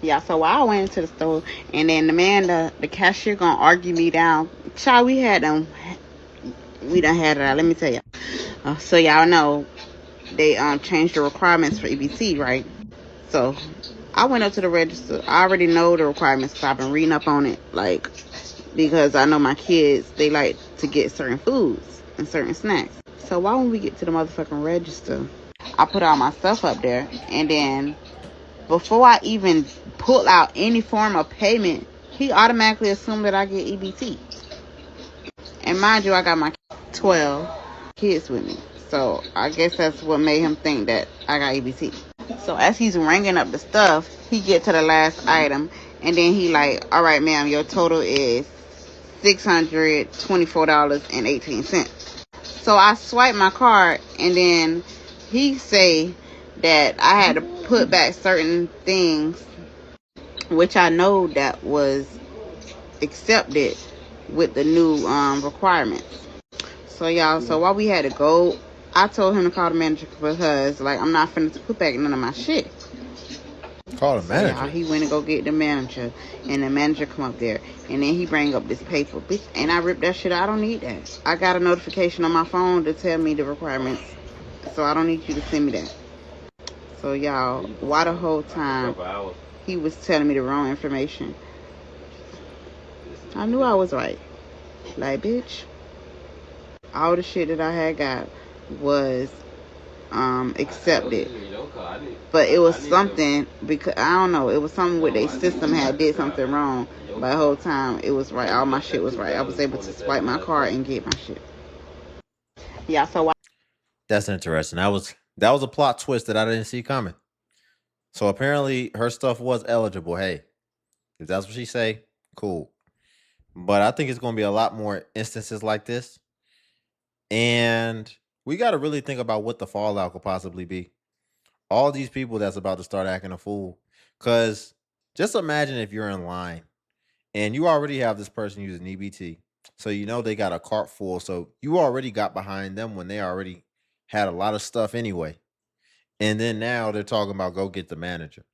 Yeah, so I went into the store, and then the man, the cashier, gonna argue me down. Child, we done had it out. Let me tell you. So y'all know they changed the requirements for EBT, right? So I went up to the register. I already know the requirements because I've been reading up on it, like because I know my kids they like to get certain foods and certain snacks. So why when we get to the motherfucking register, I put all my stuff up there, and then before I even pull out any form of payment, he automatically assumed that I get EBT. And mind you, I got my 12 kids with me. So I guess that's what made him think that I got EBT. So as he's ringing up the stuff, he get to the last item, and then he like, all right, ma'am, your total is $624.18. So I swipe my card, and then he say that I had to put back certain things, which I know that was accepted with the new requirements. So y'all, so while we had to go, I told him to call the manager because like I'm not finna put back none of my shit. Call the So y'all, manager. he went to go get the manager, and the manager come up there, and then he bring up this paper, bitch, and I ripped that shit. I don't need that. I got a notification on my phone to tell me the requirements, so I don't need you to send me that. So y'all, why the whole time he was telling me the wrong information? I knew I was right. Like, bitch, all the shit that I had got was accepted, but it was something because I don't know. It was something with their system had did something wrong. But the whole time it was right. All my shit was right. I was able to swipe my card and get my shit. Yeah. So That's interesting. That was a plot twist that I didn't see coming. So apparently her stuff was eligible. Hey, if that's what she say, cool. But I think it's going to be a lot more instances like this, and we got to really think about what the fallout could possibly be. All these people that's about to start acting a fool, because just imagine if you're in line and you already have this person using EBT, so you know they got a cart full, so you already got behind them when they already had a lot of stuff anyway, and then now they're talking about go get the manager.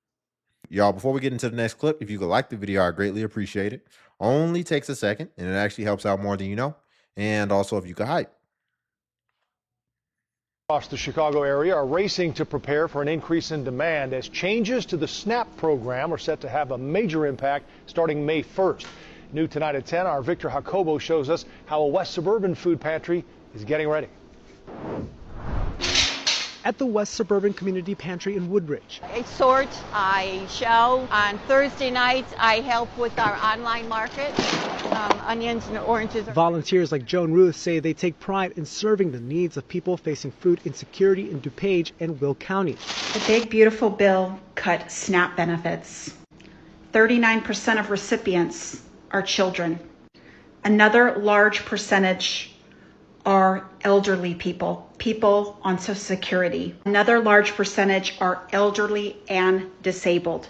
Y'all, before we get into the next clip, if you could like the video, I greatly appreciate it. Only takes a second, and it actually helps out more than you know. And also, if you could hype. Across the Chicago area are racing to prepare for an increase in demand as changes to the SNAP program are set to have a major impact starting May 1st. New tonight at 10, our Victor Jacobo shows us how a West Suburban food pantry is getting ready. At the West Suburban Community Pantry in Woodbridge. I sort, I shell. On Thursday nights, I help with our online market, onions and oranges. Volunteers like Joan Ruth say they take pride in serving the needs of people facing food insecurity in DuPage and Will County. The big beautiful bill cut SNAP benefits. 39% of recipients are children. Another large percentage are elderly people, people on Social Security. Another large percentage are elderly and disabled.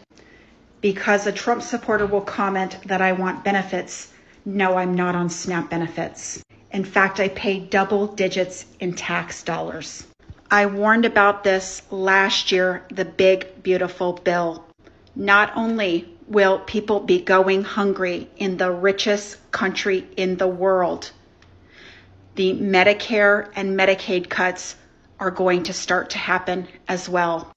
Because a Trump supporter will comment that I want benefits, no, I'm not on SNAP benefits. In fact, I pay double digits in tax dollars. I warned about this last year, the big beautiful bill. Not only will people be going hungry in the richest country in the world, the Medicare and Medicaid cuts are going to start to happen as well.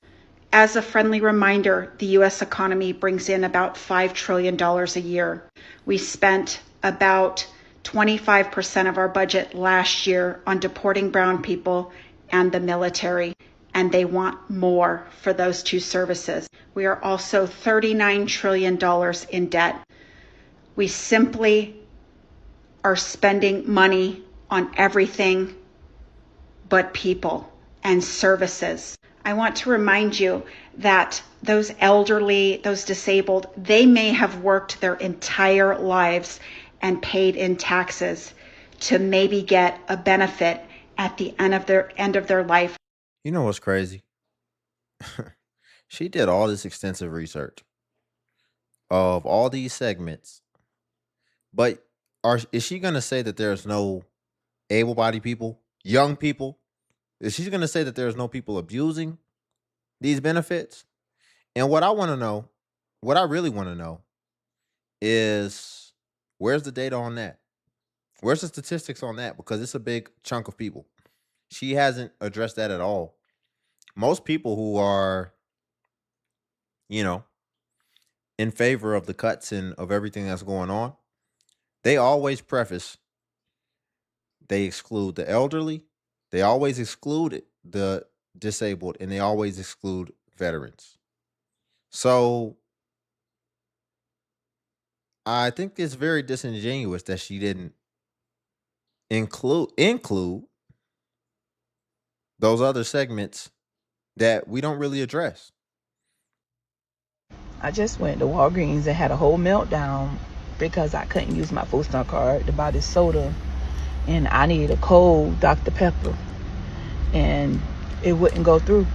As a friendly reminder, the U.S. economy brings in about $5 trillion a year. We spent about 25% of our budget last year on deporting brown people and the military, and they want more for those two services. We are also $39 trillion in debt. We simply are spending money on everything but people and services. I want to remind you that those elderly, those disabled, they may have worked their entire lives and paid in taxes to maybe get a benefit at the end of their life. You know what's crazy? She did all this extensive research of all these segments, but is she going to say that there's no able-bodied people, young people? Is she going to say that there's no people abusing these benefits? And what I want to know, what I really want to know is where's the data on that? Where's the statistics on that? Because it's a big chunk of people. She hasn't addressed that at all. Most people who are, you know, in favor of the cuts and of everything that's going on, they always preface they exclude the elderly, they always exclude the disabled, and they always exclude veterans. So I think it's very disingenuous that she didn't include those other segments that we don't really address. I just went to Walgreens and had a whole meltdown because I couldn't use my food stamp card to buy this soda, and I needed a cold Dr. Pepper, and it wouldn't go through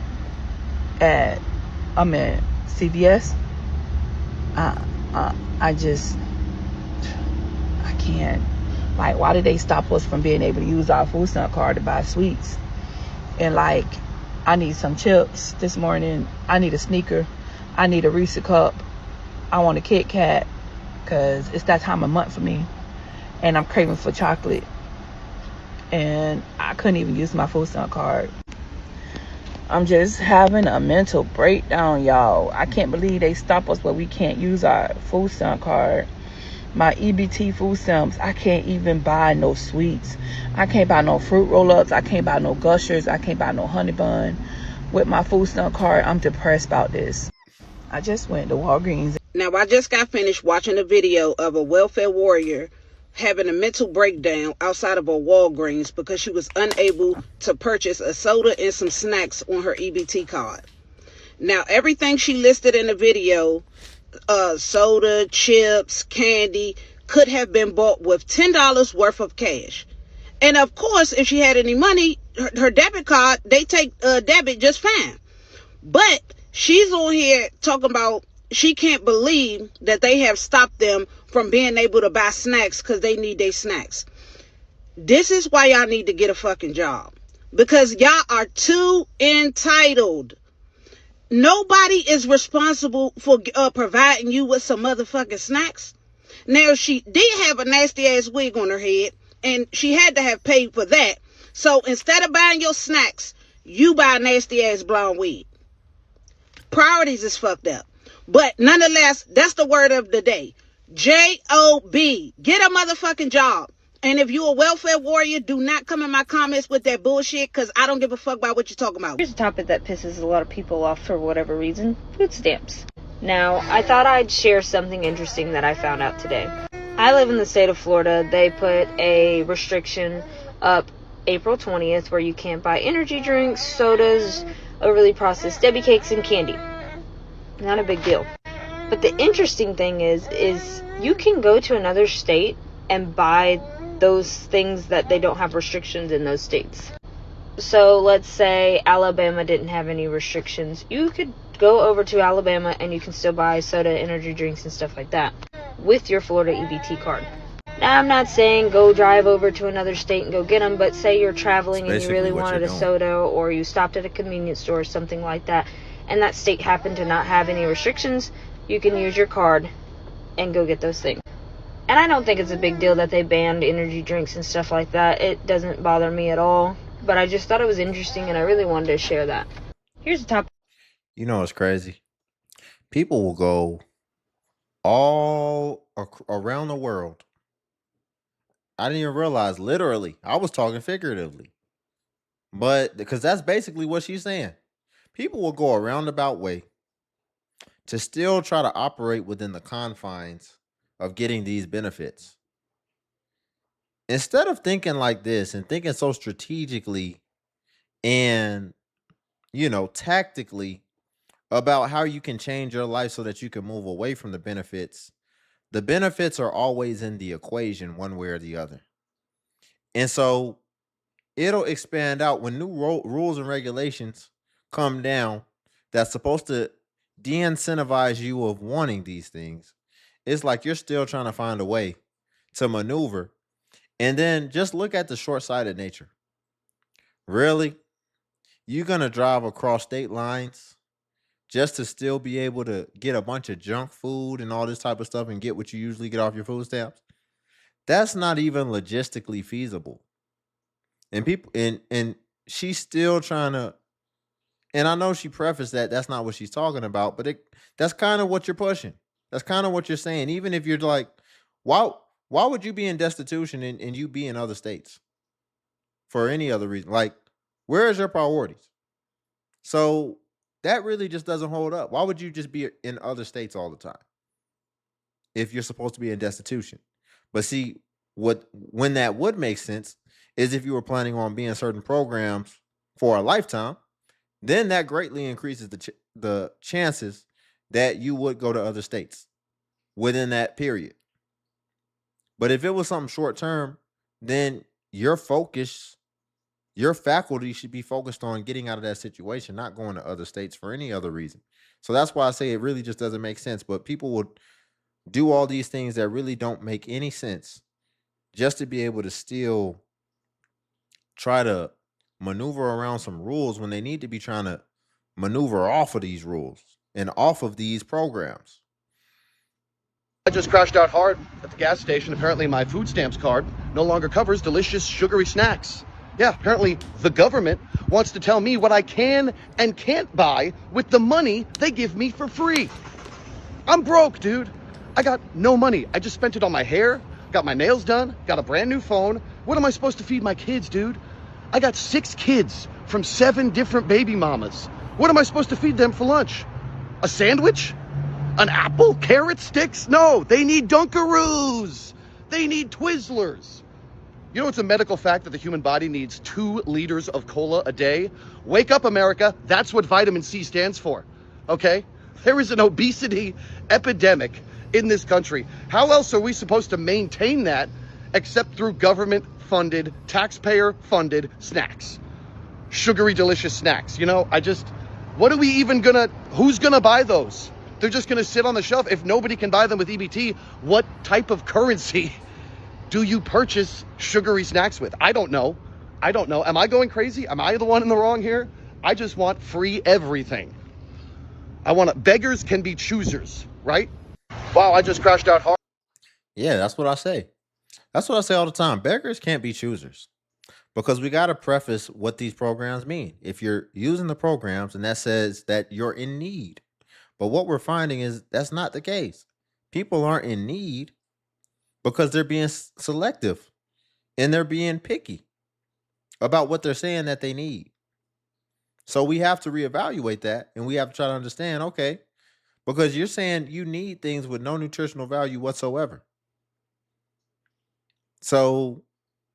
I'm at CVS. I just, I can't. Like, why did they stop us from being able to use our food stamp card to buy sweets? And like, I need some chips this morning. I need a sneaker. I need a Reese cup. I want a Kit Kat because it's that time of month for me, and I'm craving for chocolate. And I couldn't even use my food stamp card. I'm just having a mental breakdown, y'all. I can't believe they stop us where we can't use our food stamp card. My EBT food stamps, I can't even buy no sweets. I can't buy no fruit roll-ups. I can't buy no Gushers. I can't buy no honey bun. With my food stamp card, I'm depressed about this. I just went to Walgreens. Now, I just got finished watching a video of a welfare warrior having a mental breakdown outside of a Walgreens because she was unable to purchase a soda and some snacks on her EBT card. Now, everything she listed in the video, soda, chips, candy, could have been bought with $10 worth of cash. And of course, if she had any money, her debit card, they take debit just fine. But she's on here talking about she can't believe that they have stopped them from being able to buy snacks because they need their snacks. This is why y'all need to get a fucking job. Because y'all are too entitled. Nobody is responsible for providing you with some motherfucking snacks. Now, she did have a nasty ass wig on her head, and she had to have paid for that. So instead of buying your snacks, you buy a nasty ass blonde wig. Priorities is fucked up. But nonetheless, that's the word of the day. J-O-B. Get a motherfucking job. And if you a welfare warrior, do not come in my comments with that bullshit, because I don't give a fuck about what you're talking about. Here's a topic that pisses a lot of people off for whatever reason: food stamps. Now, I thought I'd share something interesting that I found out today. I live in the state of Florida. They put a restriction up April 20th where you can't buy energy drinks, sodas, overly processed Debbie cakes, and candy. Not a big deal. But the interesting thing is you can go to another state and buy those things that they don't have restrictions in those states. So let's say Alabama didn't have any restrictions. You could go over to Alabama and you can still buy soda, energy drinks, and stuff like that with your Florida EBT card. Now, I'm not saying go drive over to another state and go get them, but say you're traveling and you really wanted a soda, or you stopped at a convenience store or something like that, and that state happened to not have any restrictions, you can use your card and go get those things. And I don't think it's a big deal that they banned energy drinks and stuff like that. It doesn't bother me at all. But I just thought it was interesting, and I really wanted to share that. Here's the topic. You know what's crazy? People will go all around the world. I didn't even realize, literally, I was talking figuratively. But because that's basically what she's saying. People will go a roundabout way to still try to operate within the confines of getting these benefits. Instead of thinking like this and thinking so strategically and, tactically about how you can change your life so that you can move away from the benefits are always in the equation one way or the other. And so it'll expand out when new rules and regulations come down that's supposed to de-incentivize you of wanting these things. It's like you're still trying to find a way to maneuver. And then just look at the short-sighted nature. Really? You're going to drive across state lines just to still be able to get a bunch of junk food and all this type of stuff and get what you usually get off your food stamps, that's not even logistically feasible. And people and she's still trying to, and I know she prefaced that that's not what she's talking about, but that's kind of what you're pushing. That's kind of what you're saying. Even if you're like, why why would you be in destitution and you be in other states for any other reason? Like, where is your priorities? So that really just doesn't hold up. Why would you just be in other states all the time if you're supposed to be in destitution? But see, what when that would make sense is if you were planning on being certain programs for a lifetime, then that greatly increases the chances that you would go to other states within that period. But if it was something short term, then your focus, your faculty should be focused on getting out of that situation, not going to other states for any other reason. So that's why I say it really just doesn't make sense. But people would do all these things that really don't make any sense just to be able to still try to maneuver around some rules when they need to be trying to maneuver off of these rules and off of these programs. I just crashed out hard at the gas station. Apparently my food stamps card no longer covers delicious sugary snacks. Yeah, apparently the government wants to tell me what I can and can't buy with the money they give me for free. I'm broke, dude. I got no money. I just spent it on my hair, got my nails done, got a brand new phone. What am I supposed to feed my kids, dude? I got 6 kids from 7 different baby mamas. What am I supposed to feed them for lunch? A sandwich? An apple? Carrot sticks? No, they need Dunkaroos. They need Twizzlers. You know, it's a medical fact that the human body needs 2 liters of cola a day. Wake up, America. That's what vitamin C stands for. Okay? There is an obesity epidemic in this country. How else are we supposed to maintain that except through government-funded, taxpayer-funded snacks? Sugary, delicious snacks. You know, what are we even who's gonna buy those? They're just gonna sit on the shelf. If nobody can buy them with EBT, what type of currency do you purchase sugary snacks with? I don't know. Am I going crazy? Am I the one in the wrong here? I just want free everything. Beggars can be choosers, right? Wow, I just crashed out hard. Yeah, that's what I say. That's what I say all the time. Beggars can't be choosers because we got to preface what these programs mean. If you're using the programs and that says that you're in need, but what we're finding is that's not the case. People aren't in need because they're being selective and they're being picky about what they're saying that they need. So we have to reevaluate that and we have to try to understand, okay, because you're saying you need things with no nutritional value whatsoever. So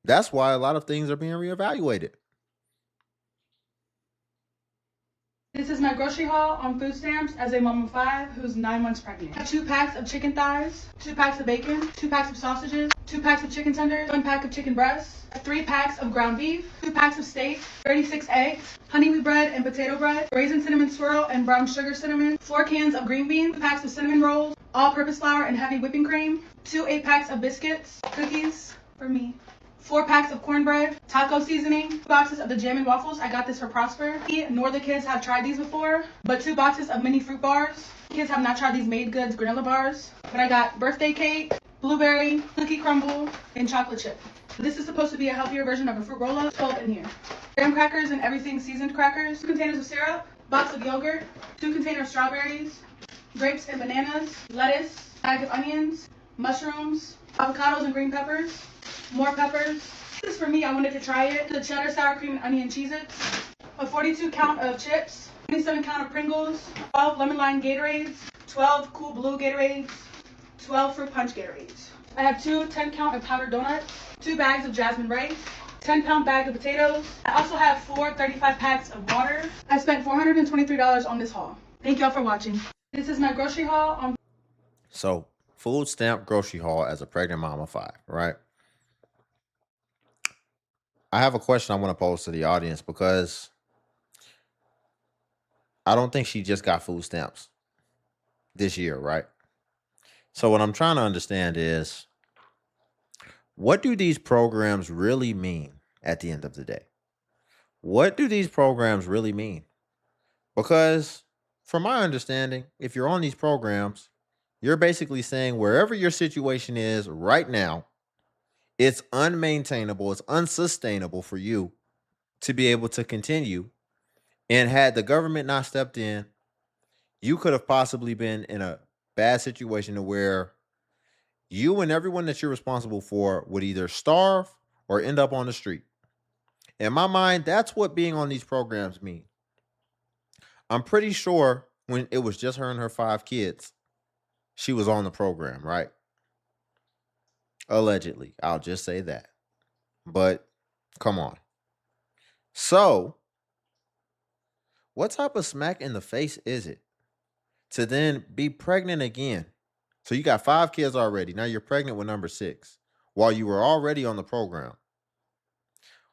that's why a lot of things are being reevaluated. This is my grocery haul on food stamps as a mom of 5 who's 9 months pregnant. I have 2 packs of chicken thighs, 2 packs of bacon, 2 packs of sausages, 2 packs of chicken tenders, 1 pack of chicken breasts, 3 packs of ground beef, 2 packs of steak, 36 eggs, honey wheat bread and potato bread, raisin cinnamon swirl and brown sugar cinnamon, 4 cans of green beans, 2 packs of cinnamon rolls, all-purpose flour and heavy whipping cream, 2 8-packs of biscuits, cookies for me, 4 packs of cornbread, taco seasoning, 2 boxes of the jam and waffles. I got this for Prosper. Me nor the kids have tried these before, but 2 boxes of mini fruit bars. Kids have not tried these Made Goods granola bars, but I got birthday cake, blueberry, cookie crumble, and chocolate chip. This is supposed to be a healthier version of a fruit roll-up. 12 in here. Graham crackers and everything seasoned crackers, 2 containers of syrup, box of yogurt, 2 containers of strawberries, grapes and bananas, lettuce, bag of onions, mushrooms, avocados and green peppers, more peppers. This is for me. I wanted to try it. The cheddar, sour cream, and onion Cheez-Its. A 42 count of chips, 27 count of Pringles, 12 lemon lime Gatorades, 12 Cool Blue Gatorades, 12 fruit punch Gatorades. I have 2 10 count of powdered donuts, 2 bags of jasmine rice, 10-pound bag of potatoes. I also have 4 35 packs of water. I spent $423 on this haul. Thank y'all for watching. This is my grocery haul on. So, food stamp grocery haul as a pregnant mom of 5, right? I have a question I want to pose to the audience because I don't think she just got food stamps this year, right? So what I'm trying to understand is, what do these programs really mean at the end of the day? What do these programs really mean? Because from my understanding, if you're on these programs, you're basically saying wherever your situation is right now, it's unmaintainable, it's unsustainable for you to be able to continue. And had the government not stepped in, you could have possibly been in a bad situation to where you and everyone that you're responsible for would either starve or end up on the street. In my mind, that's what being on these programs mean. I'm pretty sure when it was just her and her 5 kids, she was on the program, right? Allegedly. I'll just say that. But come on. So, what type of smack in the face is it to then be pregnant again? So you got 5 kids already. Now you're pregnant with number 6 while you were already on the program.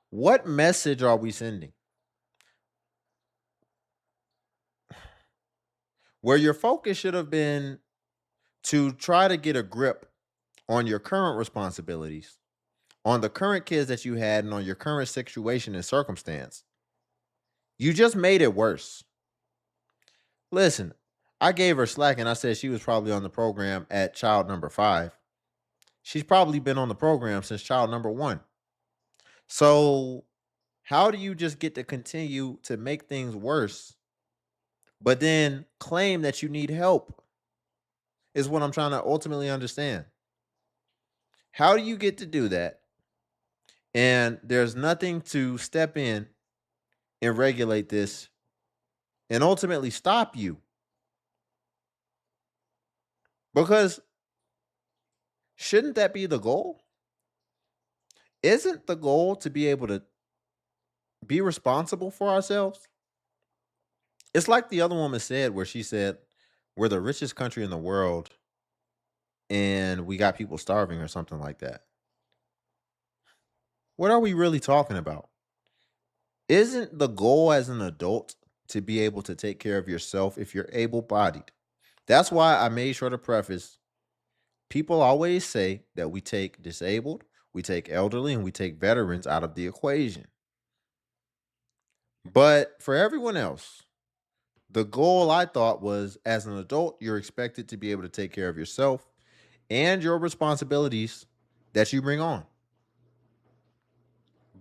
What message are we sending? Where your focus should have been to try to get a grip on your current responsibilities, on the current kids that you had, and on your current situation and circumstance. You just made it worse. Listen, I gave her slack and I said she was probably on the program at child number 5. She's probably been on the program since child number 1. So, how do you just get to continue to make things worse, but then claim that you need help? Is what I'm trying to ultimately understand. How do you get to do that? And there's nothing to step in and regulate this and ultimately stop you. Because shouldn't that be the goal? Isn't the goal to be able to be responsible for ourselves? It's like the other woman said, where she said, we're the richest country in the world and we got people starving or something like that. What are we really talking about? Isn't the goal as an adult to be able to take care of yourself if you're able bodied? That's why I made sure to preface, people always say that we take disabled, we take elderly, and we take veterans out of the equation. But for everyone else, the goal I thought was, as an adult, you're expected to be able to take care of yourself and your responsibilities that you bring on.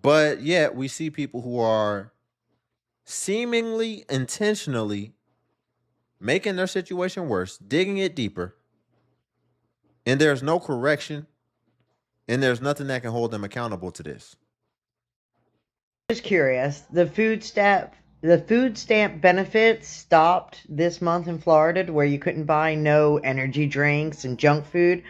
But yet we see people who are seemingly intentionally making their situation worse, digging it deeper, and there's no correction, and there's nothing that can hold them accountable to this. Just curious, the food stamp benefits stopped this month in Florida to where you couldn't buy no energy drinks and junk food.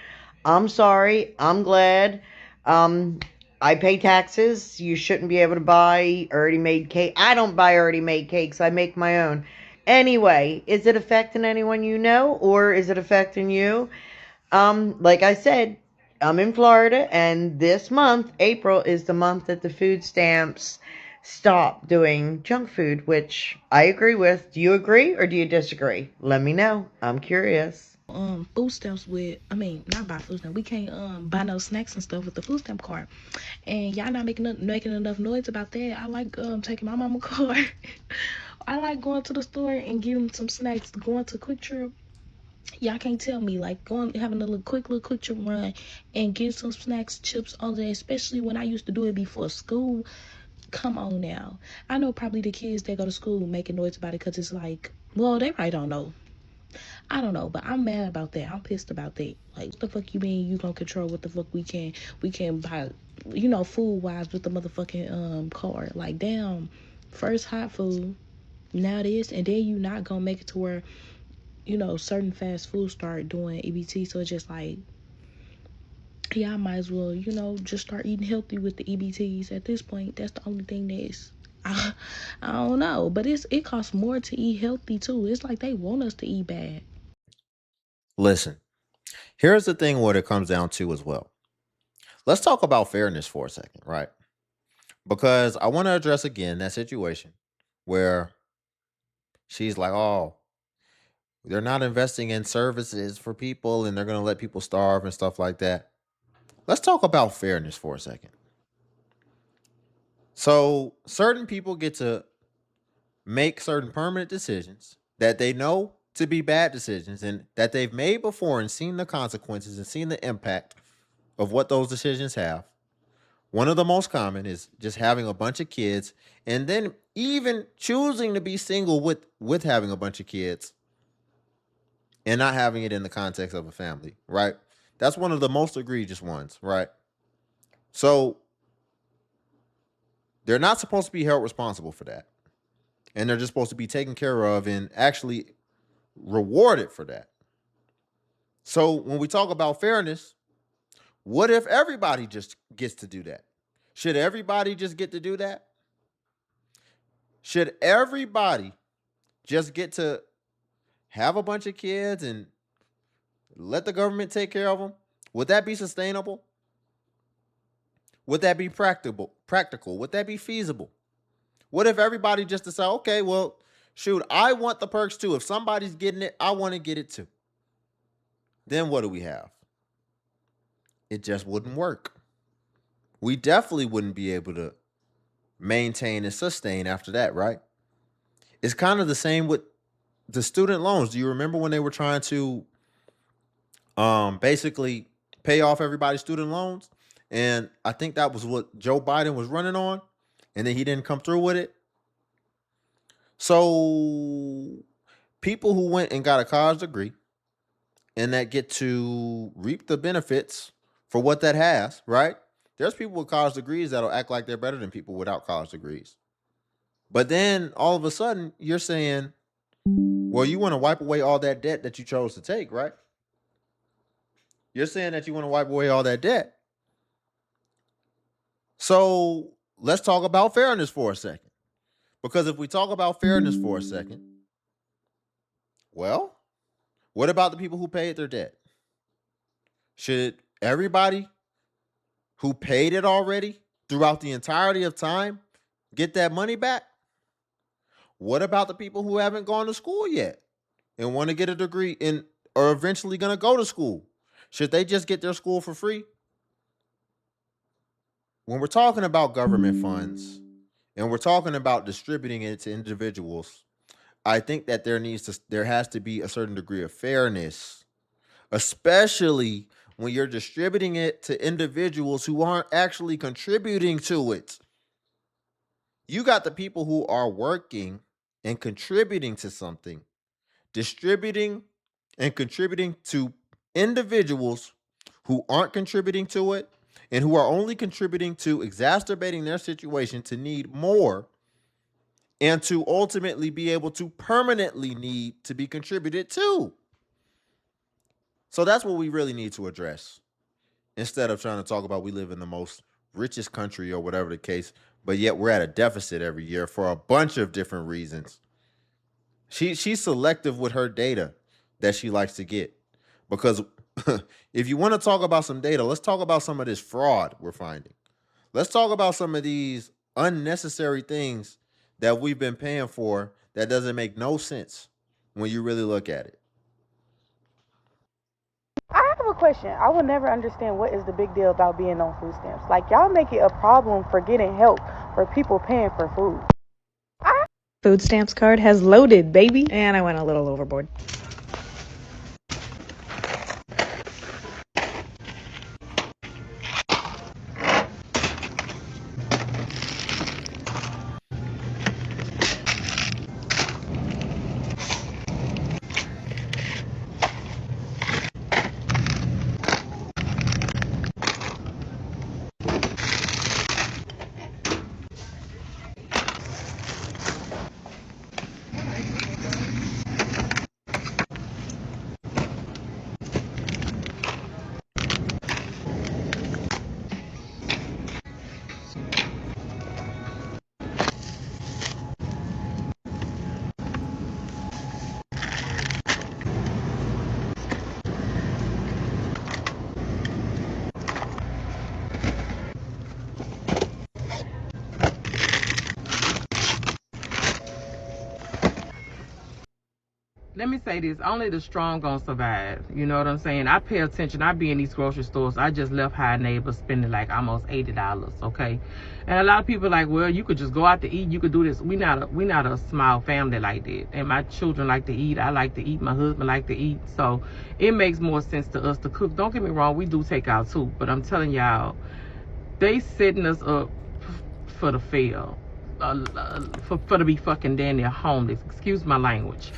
I'm sorry. I'm glad. Um, I pay taxes. You shouldn't be able to buy already made cake. I don't buy already made cakes. I make my own. Anyway, is it affecting anyone you know, or is it affecting you? Like I said, I'm in Florida, and this month, April, is the month that the food stamps stop doing junk food, which I agree with. Do you agree or do you disagree? Let me know. I'm curious. Food stamps with, I mean, not buy food stamps. We can't buy no snacks and stuff with the food stamp card. And y'all not making enough noise about that. I like taking my mama card. I like going to the store and getting some snacks, going to Quick Trip. Y'all can't tell me, like, going having a little quick trip run and get some snacks, chips, all that, especially when I used to do it before school. Come on now. I know probably the kids that go to school making noise about it because it's like, well, they probably don't know. I don't know, but I'm mad about that. I'm pissed about that. Like, what the fuck you mean you gonna control what the fuck we can buy, food wise with the motherfucking card? Like, damn, first hot food, now this, and then you not gonna make it to where certain fast food start doing EBT. So it's just like, yeah, I might as well, just start eating healthy with the EBTs at this point. That's the only thing that's, I don't know, but it costs more to eat healthy too. It's like they want us to eat bad. Listen, here's the thing what it comes down to as well. Let's talk about fairness for a second, right? Because I want to address again that situation where she's like, oh, they're not investing in services for people and they're going to let people starve and stuff like that. Let's talk about fairness for a second. So, certain people get to make certain permanent decisions that they know to be bad decisions and that they've made before and seen the consequences and seen the impact of what those decisions have. One of the most common is just having a bunch of kids and then even choosing to be single with having a bunch of kids and not having it in the context of a family, right? That's one of the most egregious ones, right? So they're not supposed to be held responsible for that. And they're just supposed to be taken care of and actually rewarded for that. So when we talk about fairness, what if everybody just gets to do that? Should everybody just get to do that? Should everybody just get to have a bunch of kids and let the government take care of them? Would that be sustainable? Would that be practical? Would that be feasible? What if everybody just decide, okay, well, shoot, I want the perks too. If somebody's getting it, I want to get it too. Then what do we have? It just wouldn't work. We definitely wouldn't be able to maintain and sustain after that, right? It's kind of the same with the student loans. Do you remember when they were trying to basically pay off everybody's student loans? And I think that was what Joe Biden was running on, and then he didn't come through with it. So people who went and got a college degree and that get to reap the benefits for what that has, right? There's people with college degrees that'll act like they're better than people without college degrees. But then all of a sudden you're saying, well, you want to wipe away all that debt that you chose to take, right? You're saying that you want to wipe away all that debt. So let's talk about fairness for a second. Because if we talk about fairness for a second, well, what about the people who paid their debt? Should everybody who paid it already throughout the entirety of time get that money back? What about the people who haven't gone to school yet and want to get a degree and are eventually going to go to school? Should they just get their school for free? When we're talking about government funds and we're talking about distributing it to individuals, I think that there has to be a certain degree of fairness, especially when you're distributing it to individuals who aren't actually contributing to it. You got the people who are working and contributing to something, distributing and contributing to individuals who aren't contributing to it and who are only contributing to exacerbating their situation to need more and to ultimately be able to permanently need to be contributed to. So that's what we really need to address instead of trying to talk about we live in the most richest country or whatever the case, but yet we're at a deficit every year for a bunch of different reasons. She's selective with her data that she likes to get because if you want to talk about some data, let's talk about some of this fraud we're finding. Let's talk about some of these unnecessary things that we've been paying for that doesn't make no sense when you really look at it. I have a question. I will never understand what is the big deal about being on food stamps. Like, y'all make it a problem for getting help for people paying for food. Food stamps card has loaded, baby. And I went a little overboard. let me say this, only the strong gonna survive. You know what I'm saying? I pay attention. I be in these grocery stores. I just left High Neighbor spending like almost $80, okay? And a lot of people are like, well, you could just go out to eat, you could do this. We not a small family like that. And my children like to eat, I like to eat, my husband like to eat. So it makes more sense to us to cook. Don't get me wrong, we do take out too, but I'm telling y'all, they setting us up for the fail. For to be fucking damn near homeless. Excuse my language.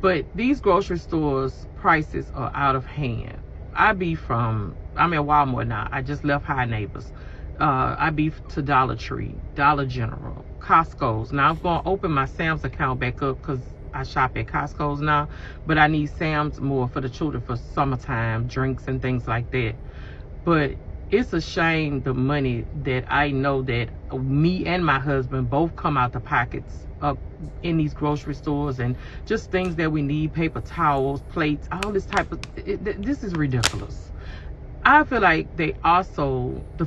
But these grocery stores prices are out of hand. I'm at Walmart now. I just left High Neighbors. I be to Dollar Tree, Dollar General, Costco's. Now I'm going to open my Sam's account back up because I shop at Costco's now. But I need Sam's more for the children for summertime drinks and things like that. But it's a shame the money that I know that me and my husband both come out the pockets up in these grocery stores and just things that we need, paper towels, plates, all this type of, this is ridiculous. I feel like the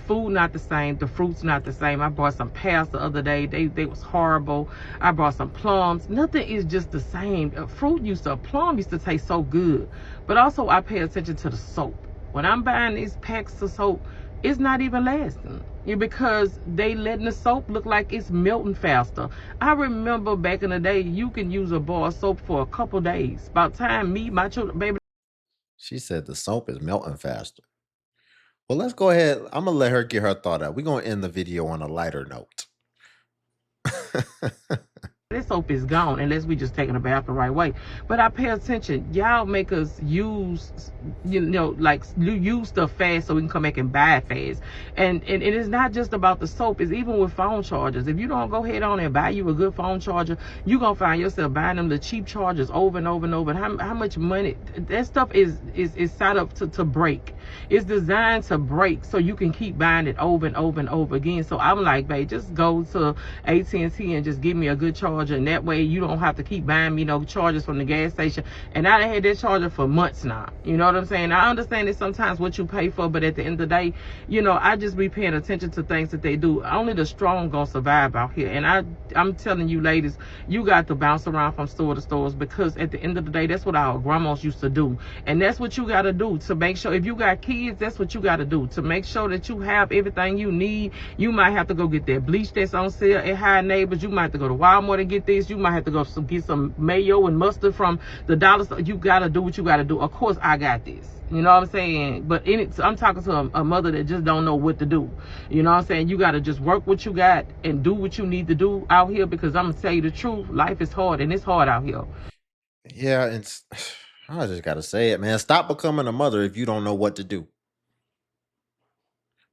food not the same, the fruits not the same. I bought some pears the other day. They was horrible. I bought some plums. Nothing is just the same. A plum used to taste so good. But also I pay attention to the soap. When I'm buying these packs of soap, it's not even lasting. Because they letting the soap look like it's melting faster. I remember back in the day, you can use a bar of soap for a couple days. About time me, my children, baby. She said the soap is melting faster. Well, let's go ahead. I'm going to let her get her thought out. We're going to end the video on a lighter note. This soap is gone unless we just taking a bath the right way. But I pay attention. Y'all make us use, use stuff fast so we can come back and buy it fast. And it is not just about the soap. It's even with phone chargers. If you don't go ahead on and buy you a good phone charger, you're going to find yourself buying them the cheap chargers over and over and over. And how much money? That stuff is set up to break. It's designed to break so you can keep buying it over and over and over again. So I'm like, babe, just go to AT&T and just give me a good charger. And that way you don't have to keep buying me no chargers from the gas station. And I done had that charger for months now. You know what I'm saying? I understand it's sometimes what you pay for, but at the end of the day, I just be paying attention to things that they do. Only the strong gonna survive out here. And I'm telling you ladies, you got to bounce around from store to stores, because at the end of the day, that's what our grandmas used to do. And that's what you gotta do to make sure, if you got kids, that's what you gotta do to make sure that you have everything you need. You might have to go get that bleach that's on sale at High Neighbors. You might have to go to Walmart and get this. You might have to go get some mayo and mustard from the dollar store. You gotta do what you gotta do. Of course I got this. You know what I'm saying? But I'm talking to a mother that just don't know what to do. You know what I'm saying? You gotta just work what you got and do what you need to do out here, because I'm gonna tell you the truth, life is hard, and it's hard out here. Yeah, I just gotta say it, man. Stop becoming a mother if you don't know what to do.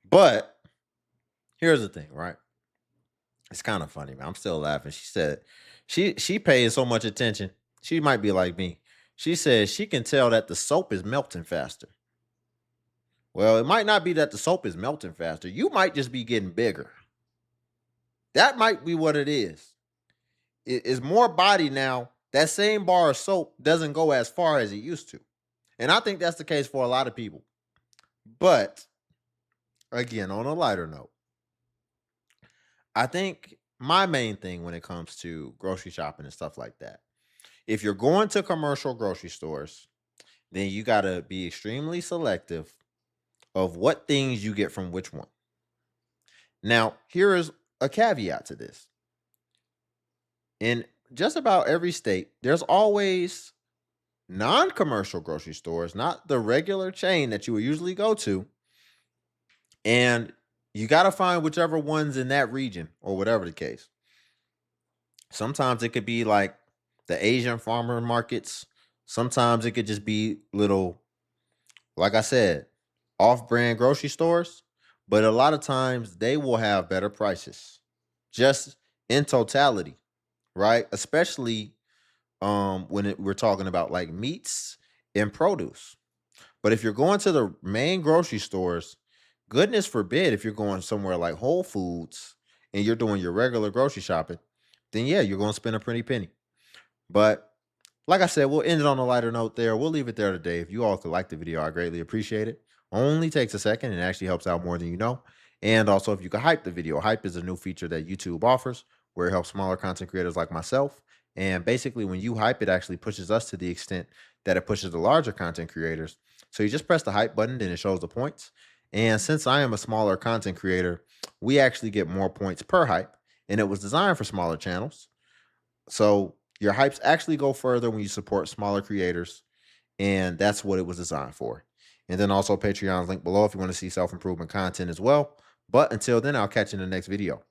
But here's the thing, right? It's kind of funny, man. I'm still laughing. She said she pays so much attention. She might be like me. She says she can tell that the soap is melting faster. Well, it might not be that the soap is melting faster. You might just be getting bigger. That might be what it is. It is more body now. That same bar of soap doesn't go as far as it used to. And I think that's the case for a lot of people. But again, on a lighter note, I think my main thing when it comes to grocery shopping and stuff like that, if you're going to commercial grocery stores, then you got to be extremely selective of what things you get from which one. Now, here is a caveat to this. In just about every state, there's always non-commercial grocery stores, not the regular chain that you would usually go to. And you got to find whichever one's in that region or whatever the case. Sometimes it could be like the Asian farmer markets. Sometimes it could just be little, like I said, off-brand grocery stores. But a lot of times they will have better prices just in totality, right? Especially when we're talking about like meats and produce. But if you're going to the main grocery stores, goodness forbid, if you're going somewhere like Whole Foods and you're doing your regular grocery shopping, then yeah, you're going to spend a pretty penny. But like I said, we'll end it on a lighter note there. We'll leave it there today. If you all could like the video, I greatly appreciate it. Only takes a second and actually helps out more than you know. And also, if you could hype the video, hype is a new feature that YouTube offers where it helps smaller content creators like myself And basically, when you hype, it actually pushes us to the extent that it pushes the larger content creators. So you just press the hype button, then it shows the points. And since I am a smaller content creator, we actually get more points per hype. And it was designed for smaller channels. So your hypes actually go further when you support smaller creators. And that's what it was designed for. And then also Patreon's link below if you want to see self-improvement content as well. But until then, I'll catch you in the next video.